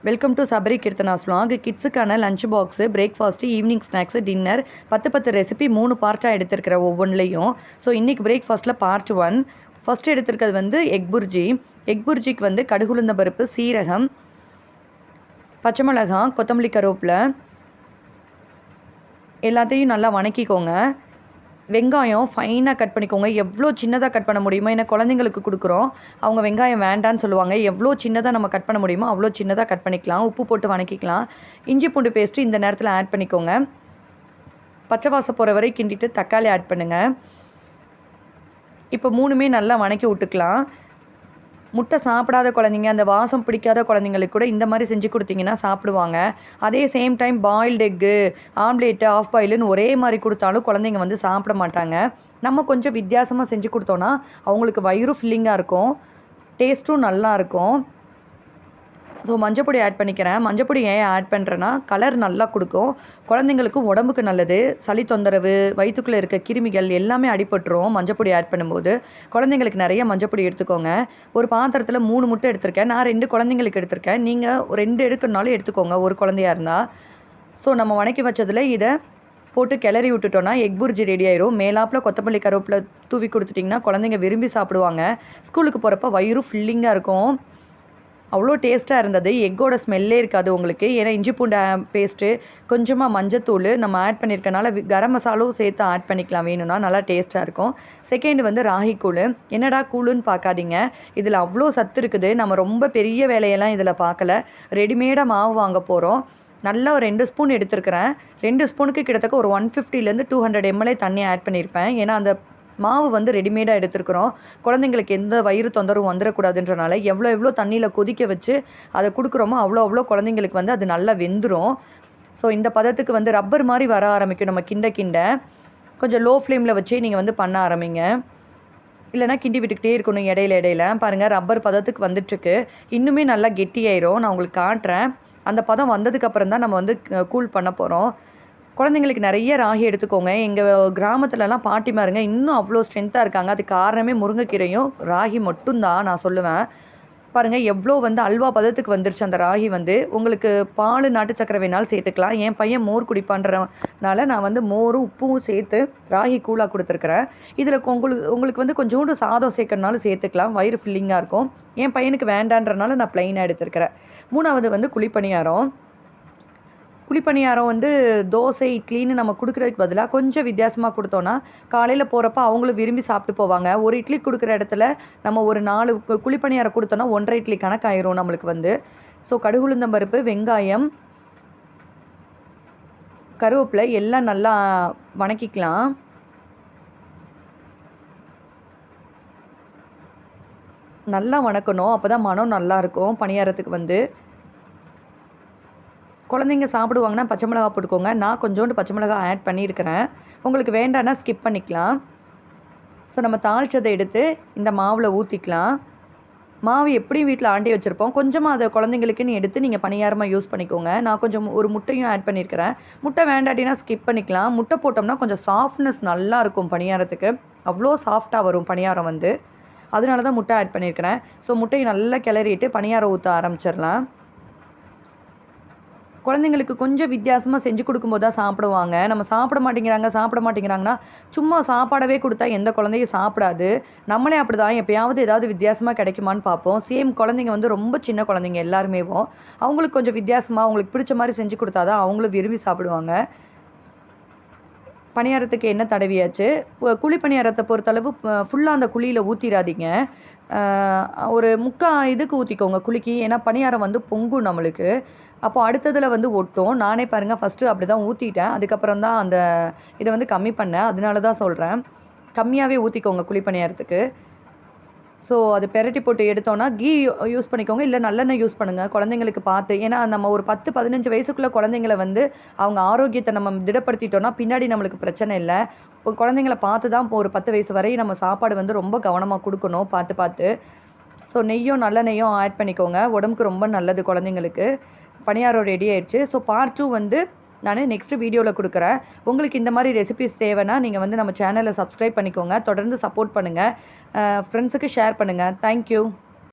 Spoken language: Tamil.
Welcome to Sabari Keerthana's vlog. கிட்ஸுக்கான lunch box, breakfast, evening snacks, dinner 10 recipe 3 பார்ட்டாக எடுத்திருக்கிற ஒவ்வொன்றுலையும். ஸோ இன்றைக்கி பிரேக்ஃபாஸ்ட்டில் பார்ட் 1. ஃபஸ்ட்டு எடுத்திருக்கிறது வந்து எக் புர்ஜி. எக் புர்ஜிக்கு வந்து கடுகுளுந்த பருப்பு, சீரகம், பச்சை மிளகாய், கொத்தமல்லி, கருவேப்பிலை எல்லாத்தையும் நல்லா வணக்கிக்கோங்க. வெங்காயம் ஃபைனாக கட் பண்ணிக்கோங்க. எவ்வளோ சின்னதாக கட் பண்ண முடியுமோ, ஏன்னா குழந்தைங்களுக்கு கொடுக்குறோம், அவங்க வெங்காயம் வேண்டான்னு சொல்லுவாங்க. எவ்வளோ சின்னதாக நம்ம கட் பண்ண முடியுமோ அவ்வளோ சின்னதாக கட் பண்ணிக்கலாம். உப்பு போட்டு வணக்கிக்கலாம். இஞ்சி பூண்டு பேஸ்ட்டு இந்த நேரத்தில் ஆட் பண்ணிக்கோங்க. பச்சை வாசம் போகிற வரை கிண்டிட்டு தக்காளி ஆட் பண்ணுங்கள். இப்போ 3மே நல்லா வணக்கி விட்டுக்கலாம். முட்டை சாப்பிடாத குழந்தைங்க, அந்த வாசம் பிடிக்காத குழந்தைங்களுக்கு கூட இந்த மாதிரி செஞ்சு கொடுத்தீங்கன்னா சாப்பிடுவாங்க. அதே same time boiled egg, omelette, half பாயிலுன்னு ஒரே மாதிரி கொடுத்தாலும் குழந்தைங்க வந்து சாப்பிட மாட்டாங்க. நம்ம கொஞ்சம் வித்தியாசமாக செஞ்சு கொடுத்தோன்னா அவங்களுக்கு வயிறு ஃபில்லிங்காக இருக்கும், டேஸ்ட்டும் நல்லாயிருக்கும். ஸோ மஞ்சப்பொடி ஆட் பண்ணிக்கிறேன். மஞ்சப்பொடி ஏன் ஆட் பண்ணுறேன்னா, கலர் நல்லா கொடுக்கும், குழந்தைங்களுக்கு உடம்புக்கு நல்லது. சளி தொந்தரவு, வயிற்றுக்குள்ளே இருக்க கிருமிகள் எல்லாமே அடிபட்டுரும் மஞ்சப்பொடி ஆட் பண்ணும்போது. குழந்தைங்களுக்கு நிறைய மஞ்சப்பொடி எடுத்துக்கோங்க. ஒரு பாத்திரத்தில் 3 முட்டை எடுத்திருக்கேன். நான் 2 குழந்தைங்களுக்கு எடுத்திருக்கேன். நீங்கள் 2 எடுக்கணுனாலும் எடுத்துக்கோங்க, ஒரு குழந்தையாக இருந்தால். ஸோ நம்ம வணக்கி வச்சதில் இதை போட்டு கிளறி விட்டுட்டோன்னா எக் புர்ஜி ரெடி ஆயிரும். மேலாப்பில் கொத்தமல்லி, கருவேப்பிலை தூவி கொடுத்துட்டிங்கன்னா குழந்தைங்க விரும்பி சாப்பிடுவாங்க. ஸ்கூலுக்கு போகிறப்ப வயிறு ஃபில்லிங்காக இருக்கும். அவ்வளோ டேஸ்ட்டாக இருந்தது. எக்கோட ஸ்மெல்லே இருக்காது உங்களுக்கு. ஏன்னா இஞ்சி பூண்டு பேஸ்ட்டு, கொஞ்சமாக மஞ்சத்தூள் நம்ம ஆட் பண்ணியிருக்கனால கரம் மசாலாவும் சேர்த்து ஆட் பண்ணிக்கலாம் வேணும்னா, நல்லா டேஸ்ட்டாக இருக்கும். செகண்ட் வந்து ராகி கூழ். என்னடா கூழுன்னு பார்க்காதீங்க, இதில் அவ்வளோ சத்து இருக்குது. நம்ம ரொம்ப பெரிய வேலையெல்லாம் இதில் பார்க்கல. ரெடிமேடாக மாவு வாங்க போகிறோம். நல்லா ஒரு 2 ஸ்பூன் எடுத்துருக்கிறேன். 2 ஸ்பூனுக்கு கிட்டத்தட்ட ஒரு 150 200 ml தண்ணி ஆட் பண்ணியிருப்பேன். ஏன்னா அந்த மாவு வந்து ரெடிமேடாக எடுத்துருக்குறோம். குழந்தைங்களுக்கு எந்த வயிறு தொந்தரவும் வந்துடக்கூடாதுன்றனால எவ்வளோ தண்ணியில் கொதிக்க வச்சு அதை கொடுக்குறோமோ அவ்வளோ குழந்தைங்களுக்கு வந்து அது நல்லா வெந்துடும். ஸோ இந்த பதத்துக்கு வந்து ரப்பர் மாதிரி வர ஆரம்பிக்கும். நம்ம கிண்ட கொஞ்சம் லோ ஃப்ளேமில் வச்சே நீங்கள் வந்து பண்ண ஆரம்பிங்க. இல்லைனா கிண்டி விட்டுக்கிட்டே இருக்கணும் இடையில. பாருங்கள், ரப்பர் பதத்துக்கு வந்துட்டுருக்கு. இன்னுமே நல்லா கெட்டியாயிரும். நான் உங்களுக்கு காட்டுறேன். அந்த பதம் வந்ததுக்கப்புறம் தான் நம்ம வந்து கூல் பண்ண போகிறோம். குழந்தைங்களுக்கு நிறைய ராகி எடுத்துக்கோங்க. எங்கள் கிராமத்துலலாம் பாட்டிமாருங்க இன்னும் அவ்வளோ ஸ்ட்ரென்த்தாக இருக்காங்க. அதுக்கு காரணமே முருங்கைக்கீரையும் ராகி மட்டும்தான் நான் சொல்லுவேன். பாருங்கள், எவ்வளோ வந்து அல்வா பதத்துக்கு வந்துருச்சு அந்த ராகி வந்து. உங்களுக்கு பால், நாட்டு சக்கரை வேணாலும் சேர்த்துக்கலாம். என் பையன் மோர் குடிப்பான்றனால நான் வந்து மோரும் உப்பும் சேர்த்து ராகி கூழாக கொடுத்துருக்குறேன். இதில் உங்களுக்கு வந்து கொஞ்சோண்டு சாதம் சேர்க்கறனாலும் சேர்த்துக்கலாம், வயிறு ஃபில்லிங்காக இருக்கும். என் பையனுக்கு வேண்டான்றனால நான் ப்ளைனாக எடுத்துருக்கிறேன். 3வது வந்து குழிப்பணியாரம். குழிப்பணியாரம் வந்து தோசை, இட்லின்னு நம்ம கொடுக்குறதுக்கு பதிலாக கொஞ்சம் வித்தியாசமாக கொடுத்தோன்னா காலையில் போகிறப்ப அவங்களும் விரும்பி சாப்பிட்டு போவாங்க. ஒரு இட்லி கொடுக்குற இடத்துல நம்ம ஒரு 4 குழிப்பணியாரம் கொடுத்தோன்னா 1.5 இட்லி கணக்காயிரும் நம்மளுக்கு வந்து. ஸோ கடுகுளுந்தம் பருப்பு, வெங்காயம், கருவேப்பிலை எல்லாம் நல்லா வணக்கிக்கலாம். நல்லா வணக்கணும், அப்போ தான் மனம் நல்லாயிருக்கும் பணியாரத்துக்கு வந்து. குழந்தைங்க சாப்பிடுவாங்கன்னா பச்சை மிளகா போட்டுக்கோங்க. நான் கொஞ்சோண்டு பச்சை மிளகா ஆட் பண்ணியிருக்கிறேன். உங்களுக்கு வேண்டான்னா ஸ்கிப் பண்ணிக்கலாம். ஸோ நம்ம தாளிச்சதை எடுத்து இந்த மாவில் ஊற்றிக்கலாம். மாவு எப்படியும் வீட்டில் ஆண்டி வச்சுருப்போம். கொஞ்சமாக அதை குழந்தைங்களுக்குன்னு எடுத்து நீங்கள் பணியாரமாக யூஸ் பண்ணிக்கோங்க. நான் கொஞ்சம் ஒரு முட்டையும் ஆட் பண்ணியிருக்கிறேன். முட்டை வேண்டாட்டினா ஸ்கிப் பண்ணிக்கலாம். முட்டை போட்டோம்னா கொஞ்சம் சாஃப்ட்னஸ் நல்லாயிருக்கும் பணியாரத்துக்கு. அவ்வளோ சாஃப்டாக வரும் பணியாரம் வந்து. அதனால தான் முட்டை ஆட் பண்ணியிருக்கிறேன். ஸோ முட்டையை நல்லா கிளறிட்டு பணியாரம் ஊற்ற ஆரம்பிச்சிடலாம். குழந்தைங்களுக்கு கொஞ்சம் வித்தியாசமாக செஞ்சு கொடுக்கும்போது தான் சாப்பிடுவாங்க. நம்ம சாப்பிட மாட்டேங்கிறாங்கன்னா சும்மா சாப்பாடவே கொடுத்தா எந்த குழந்தையும் சாப்பிடாது. நம்மளே அப்படி தான் எப்போயாவது ஏதாவது வித்தியாசமாக கிடைக்குமான்னு பார்ப்போம். சேம் குழந்தைங்க வந்து ரொம்ப சின்ன குழந்தைங்க எல்லாருமேவும். அவங்களுக்கு கொஞ்சம் வித்தியாசமாக அவங்களுக்கு பிடிச்ச மாதிரி செஞ்சு கொடுத்தா தான் அவங்களும் விரும்பி சாப்பிடுவாங்க. பணியாரத்துக்கு எண்ணெய் தடவியாச்சு. குழி பணியாரத்தை பொறுத்தளவு ஃபுல்லாக அந்த குழியில் ஊற்றிடாதீங்க. ஒரு 3/4 இதுக்கு ஊற்றிக்கோங்க குழிக்கு. ஏன்னா பணியாரம் வந்து பொங்கும் நம்மளுக்கு. அப்போ அடுத்ததில் வந்து ஒட்டும். நானே பாருங்கள் ஃபஸ்ட்டு அப்படி தான் ஊற்றிட்டேன். அதுக்கப்புறம் தான் அந்த இதை வந்து கம்மி பண்ணேன். அதனால தான் சொல்கிறேன், கம்மியாகவே ஊற்றிக்கோங்க குழி பணியாரத்துக்கு. ஸோ அது பெரட்டி போட்டு எடுத்தோன்னா கீ யூஸ் பண்ணிக்கோங்க, இல்லை நல்லெண்ணெய் யூஸ் பண்ணுங்கள் குழந்தைங்களுக்கு பார்த்து. ஏன்னா நம்ம ஒரு 10-15 வயசுக்குள்ளே குழந்தைங்கள வந்து அவங்க ஆரோக்கியத்தை நம்ம திடப்படுத்திட்டோன்னா பின்னாடி நம்மளுக்கு பிரச்சனை இல்லை. இப்போ குழந்தைங்கள பார்த்து தான் இப்போ ஒரு 10 வயசு வரையும் நம்ம சாப்பாடு வந்து ரொம்ப கவனமாக கொடுக்கணும், பார்த்து. ஸோ நெய்யும் நல்லெண்ணெய்யும் ஆட் பண்ணிக்கோங்க, உடம்புக்கு ரொம்ப நல்லது குழந்தைங்களுக்கு. பணியாரம் ரெடி ஆயிடுச்சு. ஸோ பார்ட் 2 வந்து நான் நெக்ஸ்ட் வீடியோவில் கொடுக்குறேன். உங்களுக்கு இந்த மாதிரி ரெசிபிஸ் தேவைன்னா நீங்கள் வந்து நம்ம சேனலை சப்ஸ்கிரைப் பண்ணிக்கோங்க. தொடர்ந்து சப்போர்ட் பண்ணுங்கள். ஃப்ரெண்ட்ஸுக்கு ஷேர் பண்ணுங்கள். தேங்க்யூ.